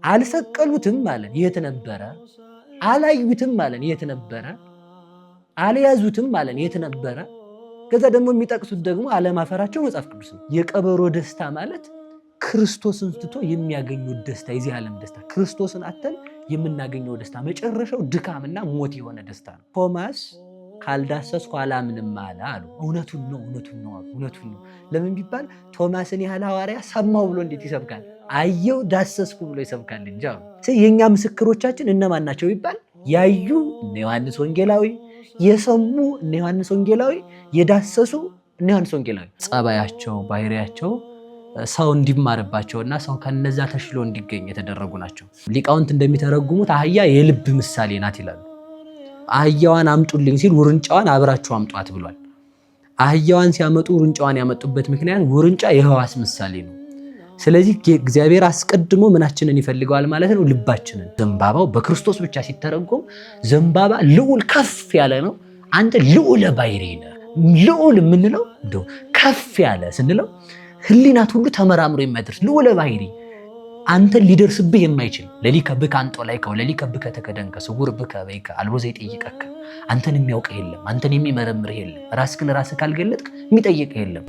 አልሰቀሉትም ማለት የት ነበረ? አላዩትም ማለት የት ነበረ? አልያዙትም ማለት የት ነበረ? ከዛ ደግሞ የሚጠቅሱት ደግሞ አለማፈራቸው መጽሐፍ ቅዱስ ነው። የቀበሮ ደስታ ማለት ክርስቶስን ትቶ የሚያገኘው ደስታ፣ የዚህ ዓለም ደስታ፣ ክርስቶስን አተን የምናገኘው ደስታ መጨረሻው ድካምና ሞት የሆነ ደስታ ነው። ቶማስ ካልዳሰስኩ አላምንም አለ አሉ። እውነቱን ነው እውነቱን ነው። ለምን ቢባል ቶማስን ያህል ሐዋርያ ሰማው ብሎ እንዴት ይሰብካል? አየው ዳሰስኩ ብሎ ይሰብካል እንጂ አሉ። የእኛ ምስክሮቻችን እነማን ናቸው ቢባል ያዩ እነ ዮሐንስ ወንጌላዊ፣ የሰሙ እነ ዮሐንስ ወንጌላዊ፣ የዳሰሱ እነ ዮሐንስ ወንጌላዊ። ጸባያቸው፣ ባህሪያቸው ሰው እንዲማርባቸውና ሰው ከነዛ ተሽሎ እንዲገኝ የተደረጉ ናቸው። ሊቃውንት እንደሚተረጉሙት አህያ የልብ ምሳሌ ናት ይላሉ። አህያዋን አምጡልኝ ሲል ውርንጫዋን አብራችሁ አምጧት ብሏል። አህያዋን ሲያመጡ ውርንጫዋን ያመጡበት ምክንያት ውርንጫ የሕዋስ ምሳሌ ነው። ስለዚህ እግዚአብሔር አስቀድሞ ምናችንን ይፈልገዋል ማለት ነው? ልባችንን። ዘንባባው በክርስቶስ ብቻ ሲተረጎም ዘንባባ ልዑል ከፍ ያለ ነው። አንተ ልዑለ ባሕርይ ነህ። ልዑል የምንለው እንደው ከፍ ያለ ስንለው ህሊናት ሁሉ ተመራምሮ የሚያደርስ ልዑለ ባሕርይ አንተን ሊደርስብህ የማይችል ለሊከ ብከ አንጦላይከ ለሊከ ብከ ተከደንከ ስውር ብከ በይከ አልቦ ዘይጠይቀከ አንተን የሚያውቅህ የለም፣ አንተን የሚመረምርህ የለም፣ ራስህን ራስህ ካልገለጥክ የሚጠይቅህ የለም።